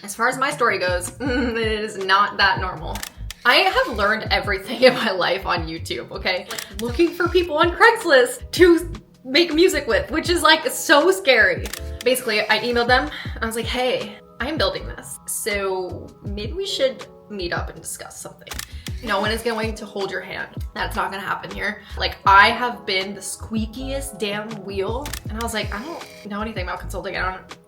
As far as my story goes, it is not that normal. I have learned everything in my life on YouTube, okay? Like looking for people on Craigslist to make music with, which is like so scary. Basically, I emailed them. I was like, hey, I'm building this. So maybe we should meet up and discuss something. No one is going to hold your hand. That's not gonna happen here. Like, I have been the squeakiest damn wheel. And I was like, I don't know anything about consulting.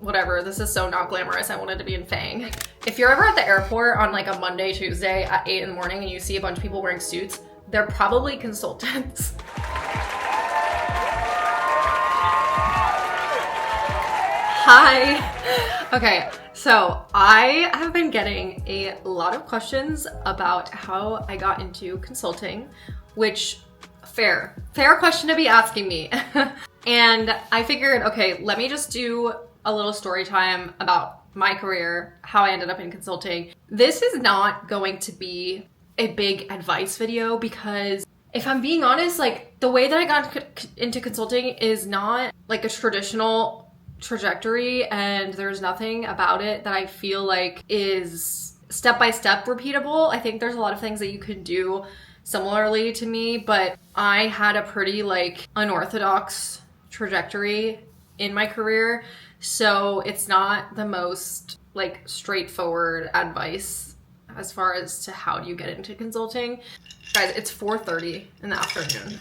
Whatever, this is so not glamorous. I wanted to be in FANG. If you're ever at the airport on like a Monday, Tuesday at 8 in the morning and you see a bunch of people wearing suits, they're probably consultants. Hi. Okay, so I have been getting a lot of questions about how I got into consulting, which fair question to be asking me. And I figured, okay, let me just do a little story time about my career, how I ended up in consulting. This is not going to be a big advice video because if I'm being honest, like the way that I got into consulting is not like a traditional trajectory, and there's nothing about it that I feel like is step-by-step repeatable. I think there's a lot of things that you could do similarly to me, but I had a pretty like unorthodox trajectory in my career, so it's not the most like straightforward advice as far as to how do you get into consulting. Guys, it's 4:30 in the afternoon.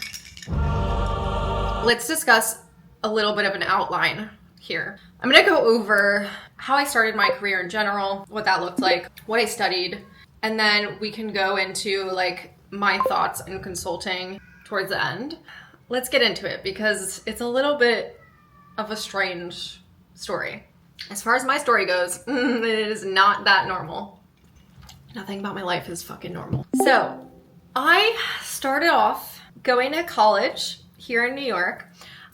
Let's discuss a little bit of an outline here. I'm gonna go over how I started my career in general, what that looked like, what I studied, and then we can go into like my thoughts in consulting towards the end. Let's get into it because it's a little bit of a strange story. As far as my story goes, it is not that normal. Nothing about my life is fucking normal. So I started off going to college here in New York.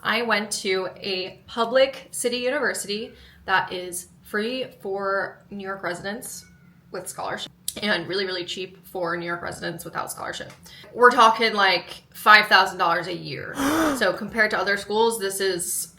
I went to a public city university that is free for New York residents with scholarship and really, really cheap for New York residents without scholarship. We're talking like $5,000 a year. So compared to other schools, this is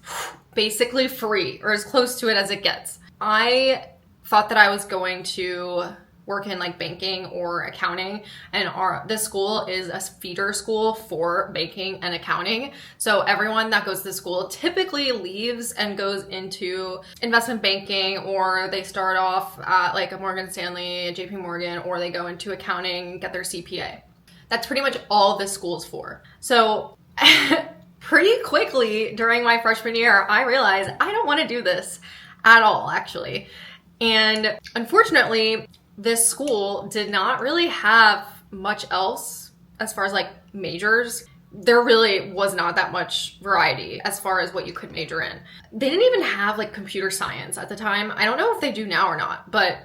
basically free or as close to it as it gets. I thought that I was going to work in like banking or accounting, and this school is a feeder school for banking and accounting. So everyone that goes to school typically leaves and goes into investment banking, or they start off at like a Morgan Stanley, a JP Morgan, or they go into accounting, get their CPA. That's pretty much all this school is for. So pretty quickly during my freshman year, I realized I don't want to do this at all, actually. And unfortunately, this school did not really have much else as far as like majors. There really was not that much variety as far as what you could major in. They didn't even have like computer science at the time. I don't know if they do now or not, but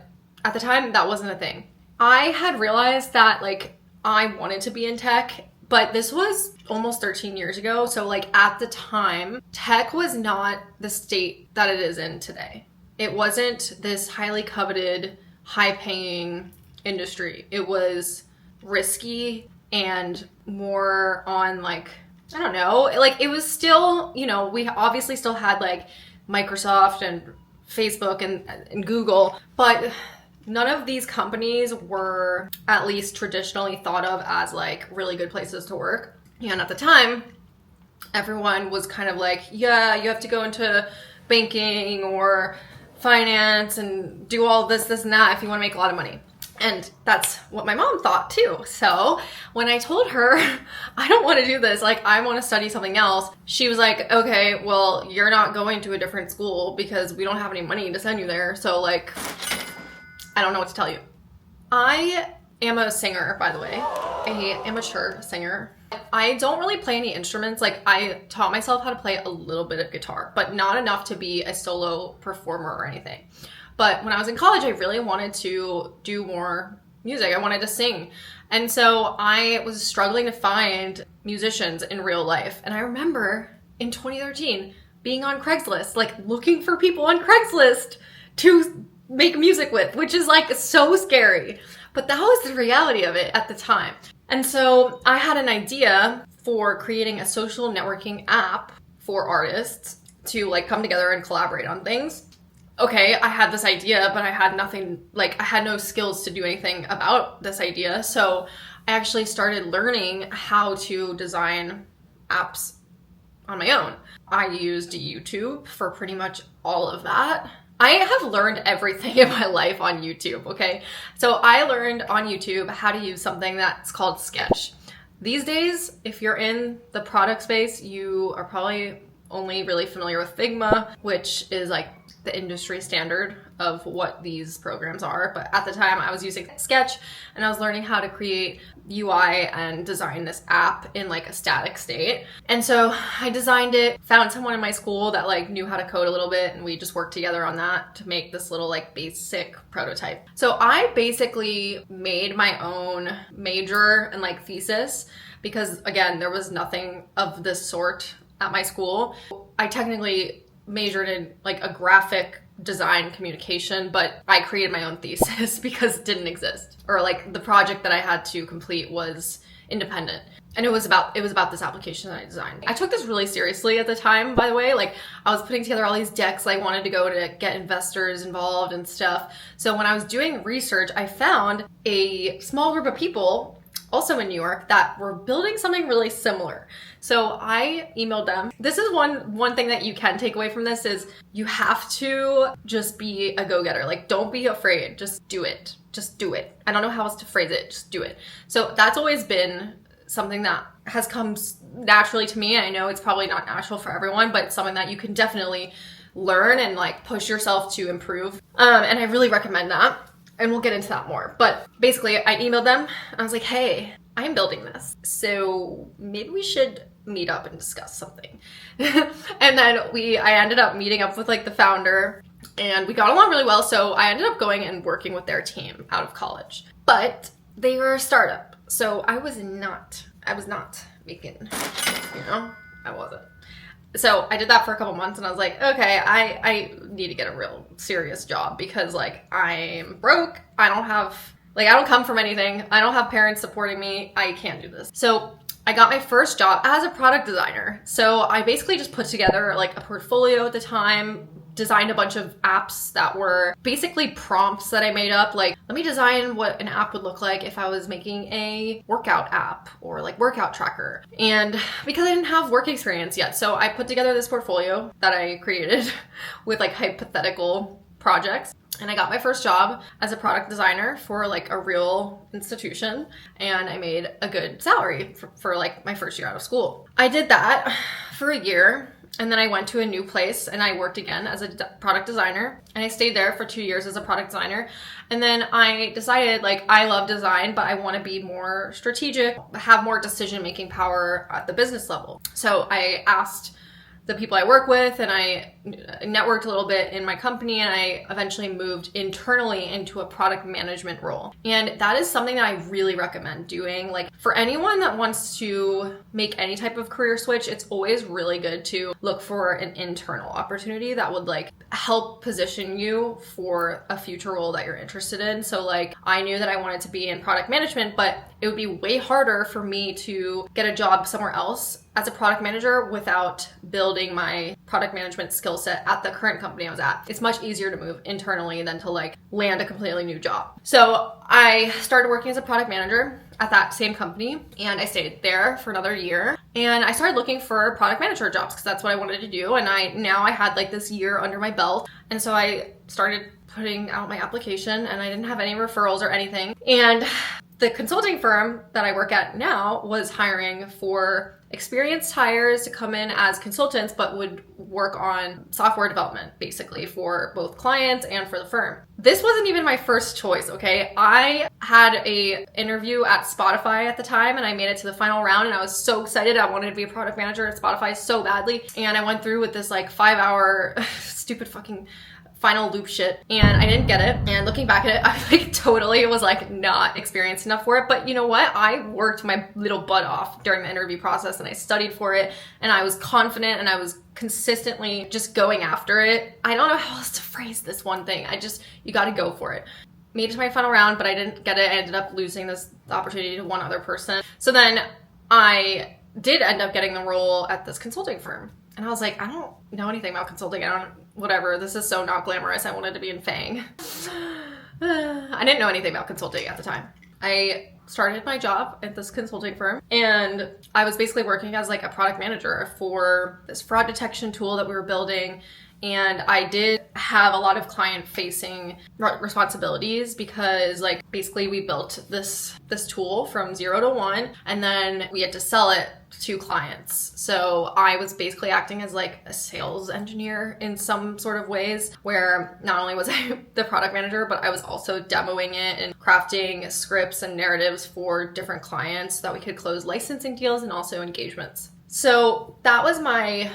at the time that wasn't a thing. I had realized that like I wanted to be in tech, but this was almost 13 years ago. So like at the time, tech was not the state that it is in today. It wasn't this highly coveted, high-paying industry. It was risky and more on like, I don't know, like it was still, you know, we obviously still had like Microsoft and Facebook and Google, but none of these companies were at least traditionally thought of as like really good places to work. And at the time, everyone was kind of like, yeah, you have to go into banking or finance and do all this and that if you want to make a lot of money. And that's what my mom thought too. So when I told her, I don't want to do this, like I want to study something else, she was like, okay, well, you're not going to a different school because we don't have any money to send you there. So like, I don't know what to tell you. I am a singer, by the way, a amateur singer. I don't really play any instruments. Like I taught myself how to play a little bit of guitar, but not enough to be a solo performer or anything. But when I was in college, I really wanted to do more music. I wanted to sing. And so I was struggling to find musicians in real life. And I remember in 2013 being on Craigslist, like looking for people on Craigslist to make music with, which is like so scary. But that was the reality of it at the time. And so I had an idea for creating a social networking app for artists to like come together and collaborate on things. okay, I had this idea, but I had nothing, like I had no skills to do anything about this idea. So I actually started learning how to design apps on my own. I used YouTube for pretty much all of that. I have learned everything in my life on YouTube, okay? So I learned on YouTube how to use something that's called Sketch. These days, if you're in the product space, you are probably only really familiar with Figma, which is like the industry standard of what these programs are. But at the time I was using Sketch and I was learning how to create UI and design this app in like a static state. And so I designed it, found someone in my school that like knew how to code a little bit, and we just worked together on that to make this little like basic prototype. So I basically made my own major and like thesis because again, there was nothing of this sort at my school. I technically majored in like a graphic design communication, but I created my own thesis because it didn't exist. Or like the project that I had to complete was independent. And it was about this application that I designed. I took this really seriously at the time, by the way. Like I was putting together all these decks. I wanted to go to get investors involved and stuff. So when I was doing research, I found a small group of people also in New York that were building something really similar. So I emailed them. This is one thing that you can take away from this is you have to just be a go-getter. Like don't be afraid, just do it. Just do it. I don't know how else to phrase it, just do it. So that's always been something that has come naturally to me. I know it's probably not natural for everyone, but it's something that you can definitely learn and like push yourself to improve. And I really recommend that. And we'll get into that more. But basically, I emailed them. I was like, hey, I'm building this. So maybe we should meet up and discuss something. And then I ended up meeting up with like the founder and we got along really well. So I ended up going and working with their team out of college. But they were a startup. So I was not making, I wasn't. So I did that for a couple months and I was like, okay, I need to get a real serious job because like I'm broke. I don't come from anything. I don't have parents supporting me. I can't do this. So I got my first job as a product designer. So I basically just put together like a portfolio at the time, designed a bunch of apps that were basically prompts that I made up. Like, let me design what an app would look like if I was making a workout app or like workout tracker. And because I didn't have work experience yet, so I put together this portfolio that I created with like hypothetical projects. And I got my first job as a product designer for like a real institution. And I made a good salary for like my first year out of school. I did that for a year. And then I went to a new place and I worked again as a product designer. And I stayed there for 2 years as a product designer. And then I decided like I love design, but I want to be more strategic, have more decision-making power at the business level. So I asked the people I work with and I networked a little bit in my company, and I eventually moved internally into a product management role. And that is something that I really recommend doing. Like for anyone that wants to make any type of career switch, it's always really good to look for an internal opportunity that would like help position you for a future role that you're interested in. So like I knew that I wanted to be in product management, but it would be way harder for me to get a job somewhere else as a product manager without building my product management skill set at the current company I was at. It's much easier to move internally than to like land a completely new job. So I started working as a product manager at that same company, and I stayed there for another year. And I started looking for product manager jobs because that's what I wanted to do. And I had like this year under my belt. And so I started putting out my application, and I didn't have any referrals or anything. And the consulting firm that I work at now was hiring for experienced hires to come in as consultants, but would work on software development basically for both clients and for the firm. This wasn't even my first choice, okay? I had a interview at Spotify at the time, and I made it to the final round, and I was so excited. I wanted to be a product manager at Spotify so badly. And I went through with this like 5-hour stupid fucking final loop shit, and I didn't get it. And looking back at it, I like totally was like not experienced enough for it. But you know what? I worked my little butt off during the interview process, and I studied for it, and I was confident, and I was consistently just going after it. I don't know how else to phrase this one thing. You got to go for it. Made it to my final round, but I didn't get it. I ended up losing this opportunity to one other person. So then I did end up getting the role at this consulting firm. And I was like, I don't know anything about consulting. I don't whatever. This is so not glamorous. I wanted to be in FANG. I didn't know anything about consulting at the time. I started my job at this consulting firm, and I was basically working as like a product manager for this fraud detection tool that we were building. And I did have a lot of client-facing responsibilities because like basically we built this tool from 0 to 1, and then we had to sell it to clients. So I was basically acting as like a sales engineer in some sort of ways, where not only was I the product manager, but I was also demoing it and crafting scripts and narratives for different clients so that we could close licensing deals and also engagements. So that was my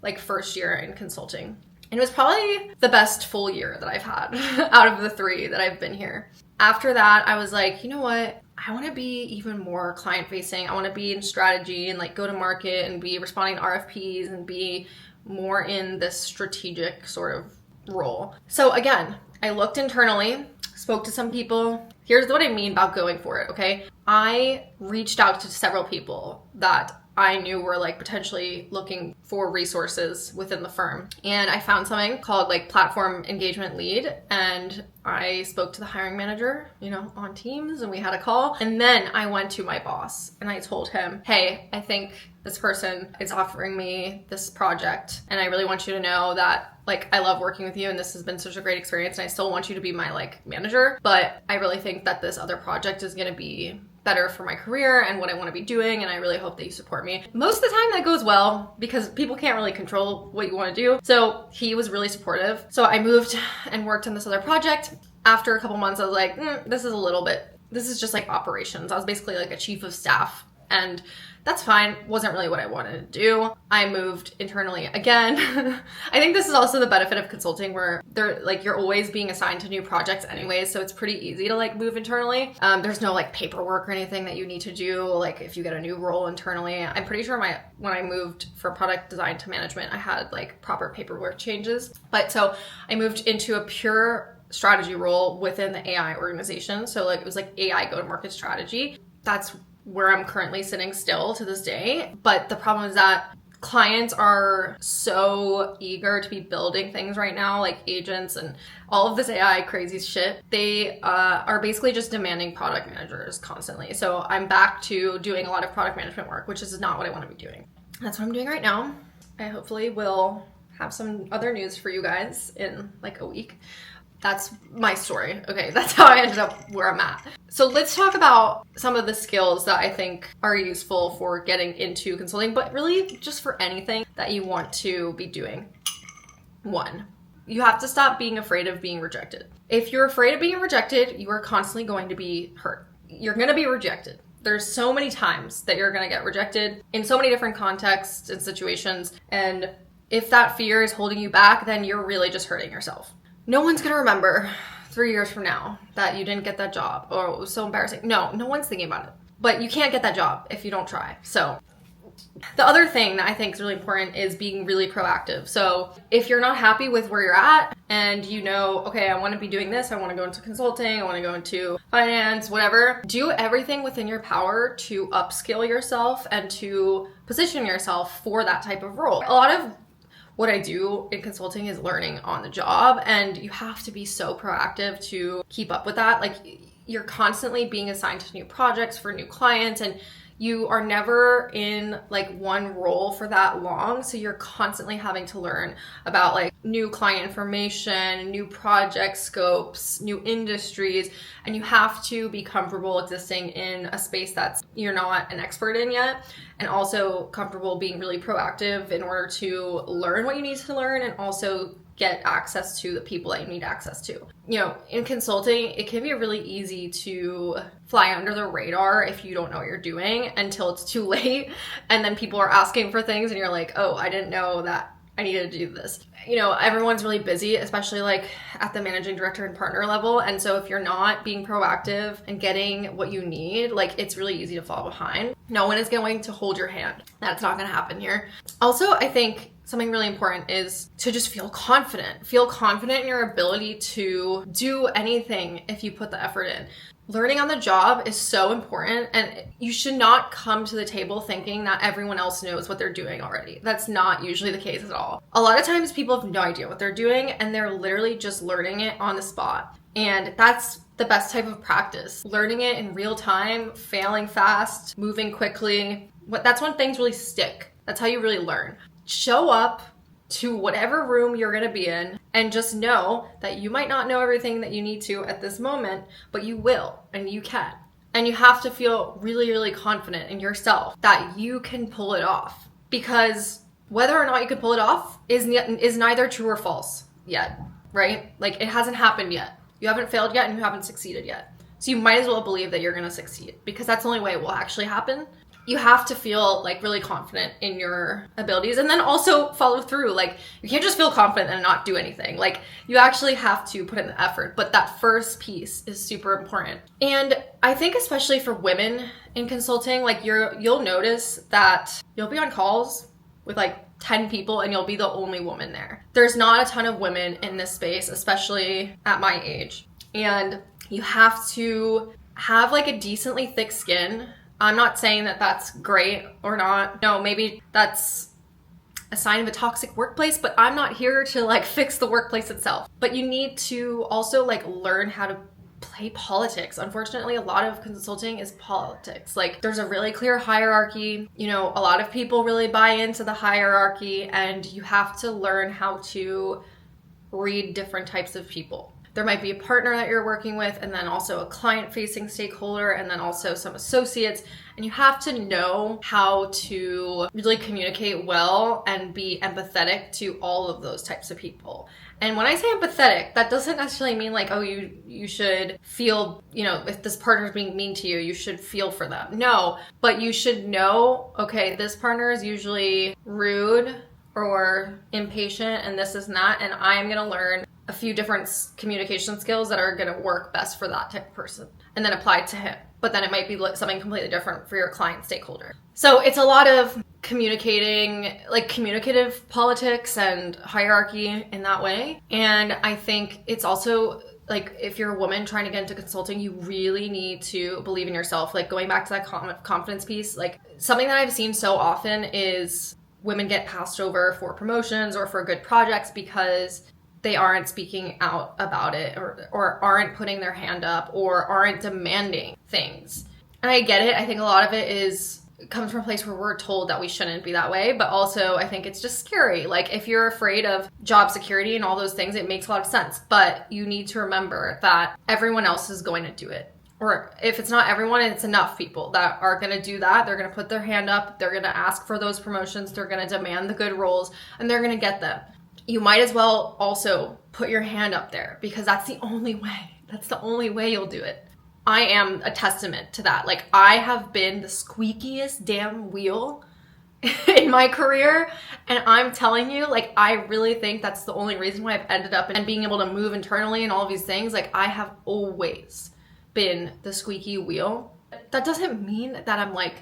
like first year in consulting. And it was probably the best full year that I've had out of the 3 that I've been here. After that, I was like, you know what? I want to be even more client facing. I want to be in strategy and like go to market and be responding to RFPs and be more in this strategic sort of role. So again, I looked internally, spoke to some people. Here's what I mean about going for it, okay? I reached out to several people that I knew were like potentially looking for resources within the firm. And I found something called like platform engagement lead. And I spoke to the hiring manager, on Teams, and we had a call. And then I went to my boss and I told him, hey, I think this person is offering me this project. And I really want you to know that like I love working with you and this has been such a great experience. And I still want you to be my like manager. But I really think that this other project is going to be better for my career and what I want to be doing, and I really hope that you support me. Most of the time that goes well because people can't really control what you want to do. So he was really supportive. So I moved and worked on this other project. After a couple months, I was like, this is just like operations. I was basically like a chief of staff, and that's fine. Wasn't really what I wanted to do. I moved internally again. I think this is also the benefit of consulting, where you're always being assigned to new projects anyways, so it's pretty easy to like move internally. There's no like paperwork or anything that you need to do like if you get a new role internally. I'm pretty sure when I moved from product design to management, I had like proper paperwork changes. But so I moved into a pure strategy role within the AI organization. So like it was like AI go-to-market strategy. That's where I'm currently sitting still to this day. But the problem is that clients are so eager to be building things right now, like agents and all of this AI crazy shit. They are basically just demanding product managers constantly. So I'm back to doing a lot of product management work, which is not what I want to be doing. That's what I'm doing right now. I hopefully will have some other news for you guys in like a week. That's my story. Okay, that's how I ended up where I'm at. So let's talk about some of the skills that I think are useful for getting into consulting, but really just for anything that you want to be doing. 1, you have to stop being afraid of being rejected. If you're afraid of being rejected, you are constantly going to be hurt. You're going to be rejected. There's so many times that you're going to get rejected in so many different contexts and situations. And if that fear is holding you back, then you're really just hurting yourself. No one's going to remember 3 years from now that you didn't get that job or it was so embarrassing. No one's thinking about it. But you can't get that job if you don't try. So the other thing that I think is really important is being really proactive. So if you're not happy with where you're at and okay, I want to be doing this, I want to go into consulting, I want to go into finance, whatever, do everything within your power to upskill yourself and to position yourself for that type of role. A lot of what I do in consulting is learning on the job, and you have to be so proactive to keep up with that. Like you're constantly being assigned to new projects for new clients, and you are never in like one role for that long. So you're constantly having to learn about like new client information, new project scopes, new industries, and you have to be comfortable existing in a space that's you're not an expert in yet, and also comfortable being really proactive in order to learn what you need to learn and also get access to the people that you need access to. In consulting, it can be really easy to fly under the radar if you don't know what you're doing until it's too late. And then people are asking for things and you're like, oh, I didn't know that I needed to do this. Everyone's really busy, especially like at the managing director and partner level. And so if you're not being proactive and getting what you need, like it's really easy to fall behind. No one is going to hold your hand. That's not going to happen here. Also, I think something really important is to just feel confident. Feel confident in your ability to do anything if you put the effort in. Learning on the job is so important, and you should not come to the table thinking that everyone else knows what they're doing already. That's not usually the case at all. A lot of times people have no idea what they're doing, and they're literally just learning it on the spot. And that's the best type of practice. Learning it in real time, failing fast, moving quickly. That's when things really stick. That's how you really learn. Show up to whatever room you're gonna be in and just know that you might not know everything that you need to at this moment, but you will and you can. And you have to feel really, really confident in yourself that you can pull it off. Because whether or not you can pull it off is neither true or false yet, right? Like, it hasn't happened yet. You haven't failed yet and you haven't succeeded yet. So you might as well believe that you're gonna succeed, because that's the only way it will actually happen. You have to feel like really confident in your abilities, and then also follow through. Like, you can't just feel confident and not do anything. Like, you actually have to put in the effort, but that first piece is super important. And I think especially for women in consulting, like, you'll notice that you'll be on calls with like 10 people and you'll be the only woman there. There's not a ton of women in this space, especially at my age. And you have to have like a decently thick skin. I'm not saying that that's great or not. No, maybe that's a sign of a toxic workplace, but I'm not here to like fix the workplace itself. But you need to also like learn how to play politics. Unfortunately, a lot of consulting is politics. Like, there's a really clear hierarchy. You know, a lot of people really buy into the hierarchy, and you have to learn how to read different types of people. There might be a partner that you're working with, and then also a client-facing stakeholder, and then also some associates. And you have to know how to really communicate well and be empathetic to all of those types of people. And when I say empathetic, that doesn't necessarily mean like, oh, you should feel, you know, if this partner is being mean to you, you should feel for them. No, but you should know, okay, this partner is usually rude or impatient, and this is not, and I'm gonna learn a few different communication skills that are gonna work best for that type of person, and then apply it to him. But then it might be something completely different for your client stakeholder. So it's a lot of communicating, like communicative politics and hierarchy in that way. And I think it's also like, if you're a woman trying to get into consulting, you really need to believe in yourself. Like, going back to that confidence piece, like, something that I've seen so often is women get passed over for promotions or for good projects because they aren't speaking out about it, or aren't putting their hand up, or aren't demanding things. And I get it. I think a lot of it comes from a place where we're told that we shouldn't be that way, but also I think it's just scary. Like, if you're afraid of job security and all those things, it makes a lot of sense. But you need to remember that everyone else is going to do it. Or if it's not everyone, it's enough people that are going to do that. They're going to put their hand up. They're going to ask for those promotions. They're going to demand the good roles, and they're going to get them. You might as well also put your hand up there, because that's the only way. That's the only way you'll do it. I am a testament to that. Like, I have been the squeakiest damn wheel in my career, and I'm telling you, like, I really think that's the only reason why I've ended up and being able to move internally and all of these things. Like, I have always been the squeaky wheel. That doesn't mean that I'm like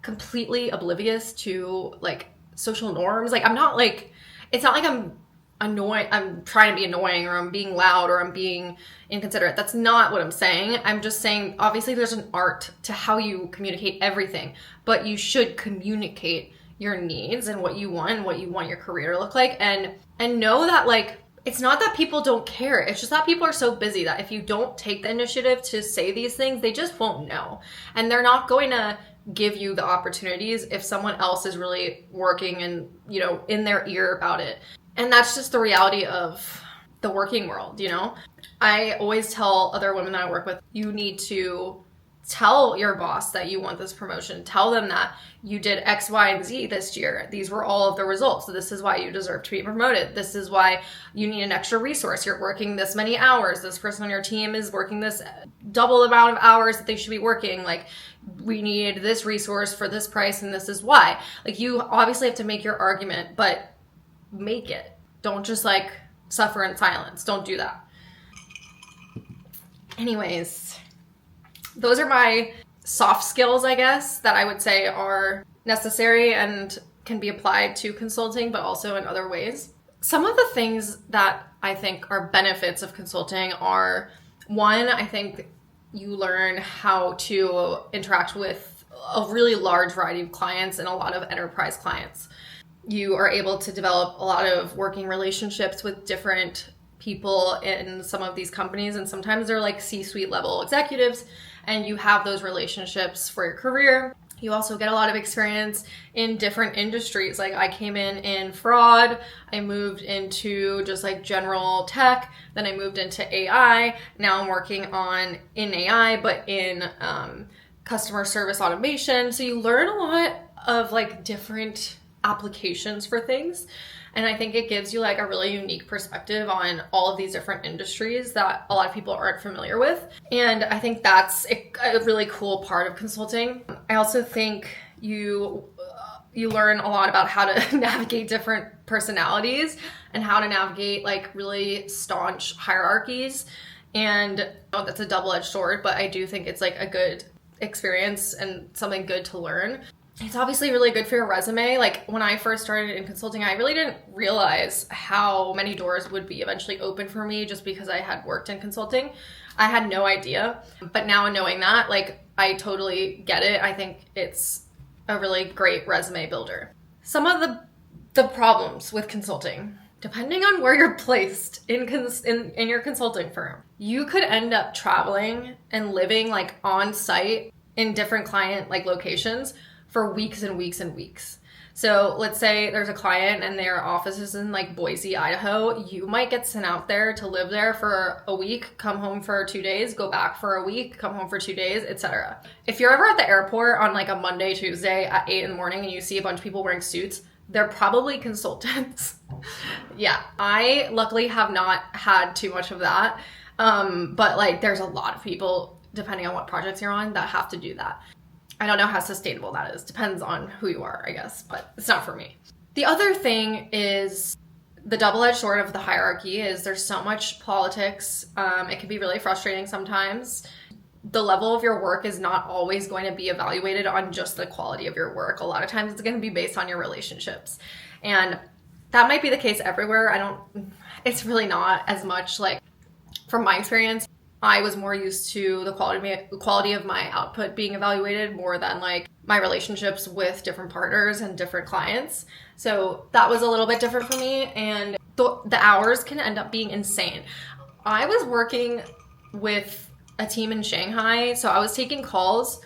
completely oblivious to like social norms. Like, I'm not like, it's not like I'm annoying, I'm trying to be annoying, or I'm being loud, or I'm being inconsiderate. That's not what I'm saying. I'm just saying, obviously there's an art to how you communicate everything, but you should communicate your needs and what you want and what you want your career to look like, and know that, like, it's not that people don't care. It's just that people are so busy that if you don't take the initiative to say these things, they just won't know. And they're not going to give you the opportunities if someone else is really working and, you know, in their ear about it. And that's just the reality of the working world, you know? I always tell other women that I work with, you need to tell your boss that you want this promotion. Tell them that you did X, Y, and Z this year. These were all of the results. So this is why you deserve to be promoted. This is why you need an extra resource. You're working this many hours. This person on your team is working this double amount of hours that they should be working. Like, we need this resource for this price, and this is why. Like, you obviously have to make your argument, but make it. Don't just like suffer in silence. Don't do that. Anyways, those are my soft skills, I guess, that I would say are necessary and can be applied to consulting, but also in other ways. Some of the things that I think are benefits of consulting are, one, I think you learn how to interact with a really large variety of clients and a lot of enterprise clients. You are able to develop a lot of working relationships with different people in some of these companies, and sometimes they're like C-suite level executives, and you have those relationships for your career. You also get a lot of experience in different industries. Like I came in fraud, I moved into just like general tech, then I moved into AI. Now I'm working in AI, but in customer service automation. So you learn a lot of like different applications for things. And I think it gives you like a really unique perspective on all of these different industries that a lot of people aren't familiar with. And I think that's a really cool part of consulting. I also think you learn a lot about how to navigate different personalities and how to navigate like really staunch hierarchies. And that's a double-edged sword, but I do think it's like a good experience and something good to learn. It's obviously really good for your resume. Like when I first started in consulting, I really didn't realize how many doors would be eventually open for me just because I had worked in consulting. I had no idea. But now knowing that, like I totally get it. I think it's a really great resume builder. Some of the problems with consulting, depending on where you're placed in your consulting firm, you could end up traveling and living like on site in different client like locations for weeks and weeks and weeks. So let's say there's a client and their office is in like Boise, Idaho. You might get sent out there to live there for a week, come home for 2 days, go back for a week, come home for 2 days, etc. If you're ever at the airport on like a Monday, Tuesday at 8 in the morning and you see a bunch of people wearing suits, they're probably consultants. Yeah, I luckily have not had too much of that. But like there's a lot of people, depending on what projects you're on, that have to do that. I don't know how sustainable that is. Depends on who you are, I guess, but it's not for me. The other thing is the double-edged sword of the hierarchy is there's so much politics. It can be really frustrating sometimes. The level of your work is not always going to be evaluated on just the quality of your work. A lot of times it's going to be based on your relationships. And that might be the case everywhere. It's really not as much. Like from my experience, I was more used to the quality of my output being evaluated more than like my relationships with different partners and different clients. So that was a little bit different for me, and the hours can end up being insane. I was working with a team in Shanghai, so I was taking calls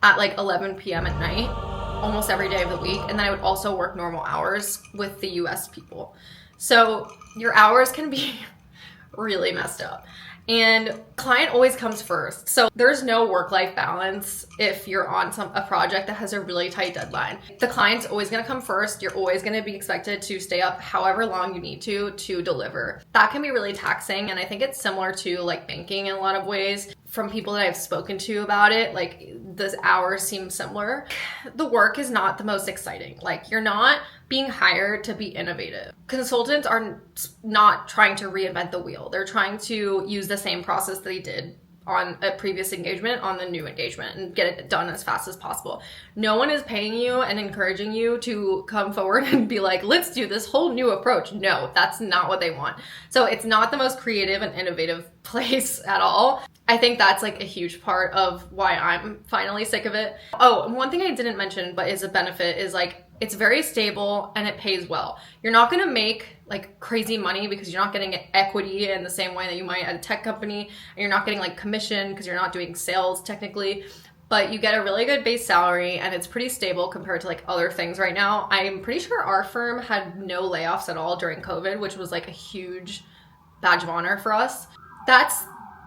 at like 11 p.m. at night almost every day of the week, and then I would also work normal hours with the US people. So your hours can be really messed up. And client always comes first. So there's no work-life balance if you're on a project that has a really tight deadline. The client's always going to come first. You're always going to be expected to stay up however long you need to deliver. That can be really taxing. And I think it's similar to like banking in a lot of ways. From people that I've spoken to about it, like those hours seem similar. The work is not the most exciting. Like you're not being hired to be innovative. Consultants are not trying to reinvent the wheel. They're trying to use the same process they did on a previous engagement on the new engagement and get it done as fast as possible. No one is paying you and encouraging you to come forward and be like, let's do this whole new approach. No, that's not what they want. So it's not the most creative and innovative place at all. I think that's like a huge part of why I'm finally sick of it. Oh, one thing I didn't mention, but is a benefit, is like it's very stable and it pays well. You're not going to make like crazy money because you're not getting equity in the same way that you might at a tech company, and you're not getting like commission because you're not doing sales technically, but you get a really good base salary and it's pretty stable compared to like other things right now. I'm pretty sure our firm had no layoffs at all during COVID, which was like a huge badge of honor for us. That's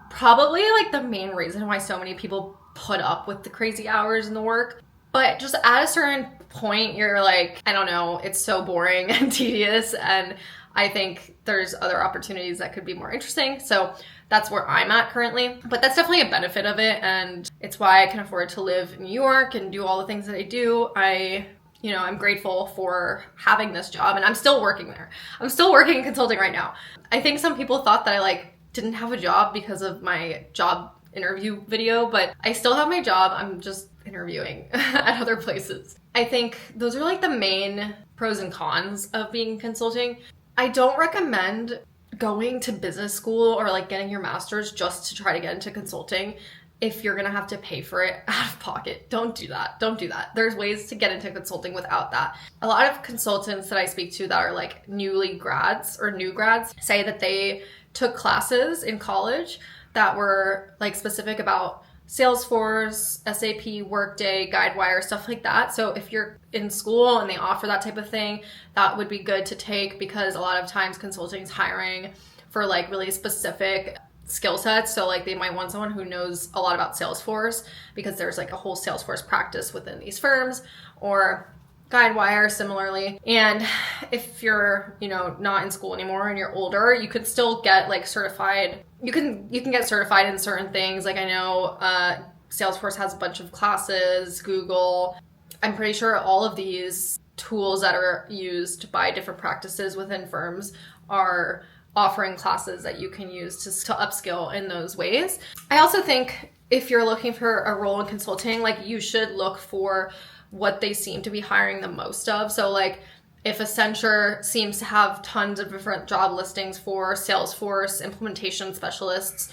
probably like the main reason why so many people put up with the crazy hours in the work. But just at a certain point, you're like, I don't know, it's so boring and tedious, and I think there's other opportunities that could be more interesting. So that's where I'm at currently. But that's definitely a benefit of it, and it's why I can afford to live in New York and do all the things that I do. I'm grateful for having this job, and I'm still working there. I'm still working in consulting right now. I think some people thought that I didn't have a job because of my job interview video, but I still have my job. I'm just interviewing at other places. I think those are like the main pros and cons of being in consulting. I don't recommend going to business school or like getting your master's just to try to get into consulting if you're gonna have to pay for it out of pocket. Don't do that. Don't do that. There's ways to get into consulting without that. A lot of consultants that I speak to that are like newly grads or new grads say that they took classes in college that were like specific about Salesforce, SAP, Workday, Guidewire, stuff like that. So if you're in school and they offer that type of thing, that would be good to take, because a lot of times consulting is hiring for like really specific skill sets. So like they might want someone who knows a lot about Salesforce because there's like a whole Salesforce practice within these firms, or Guidewire similarly. And if you're, not in school anymore and you're older, you could still get like certified. You can get certified in certain things. Like I know Salesforce has a bunch of classes, Google. I'm pretty sure all of these tools that are used by different practices within firms are offering classes that you can use to upskill in those ways. I also think if you're looking for a role in consulting, like you should look for what they seem to be hiring the most of. So like if Accenture seems to have tons of different job listings for Salesforce implementation specialists,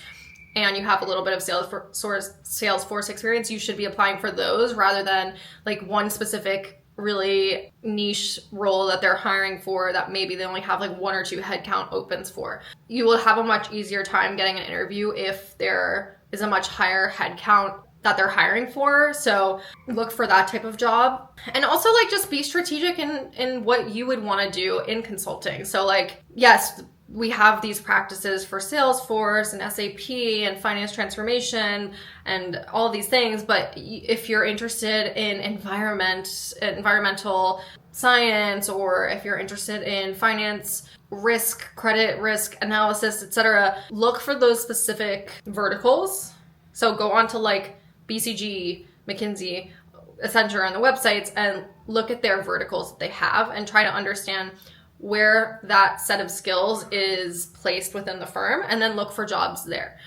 and you have a little bit of Salesforce experience, you should be applying for those rather than like one specific really niche role that they're hiring for that maybe they only have like 1 or 2 headcount opens for. You will have a much easier time getting an interview if there is a much higher headcount that they're hiring for. So look for that type of job. And also like just be strategic in what you would want to do in consulting. So like, yes, we have these practices for Salesforce and SAP and finance transformation and all of these things. But if you're interested in environmental science, or if you're interested in finance risk, credit risk analysis, etc., look for those specific verticals. So go on to like BCG, McKinsey, Accenture on the websites and look at their verticals that they have and try to understand where that set of skills is placed within the firm, and then look for jobs there.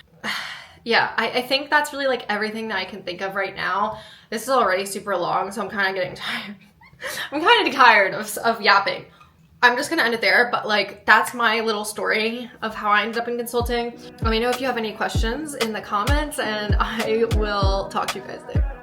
Yeah, I think that's really like everything that I can think of right now. This is already super long, so I'm kind of getting tired. I'm kind of tired of yapping. I'm just going to end it there, but like that's my little story of how I ended up in consulting. Let me know if you have any questions in the comments, and I will talk to you guys there.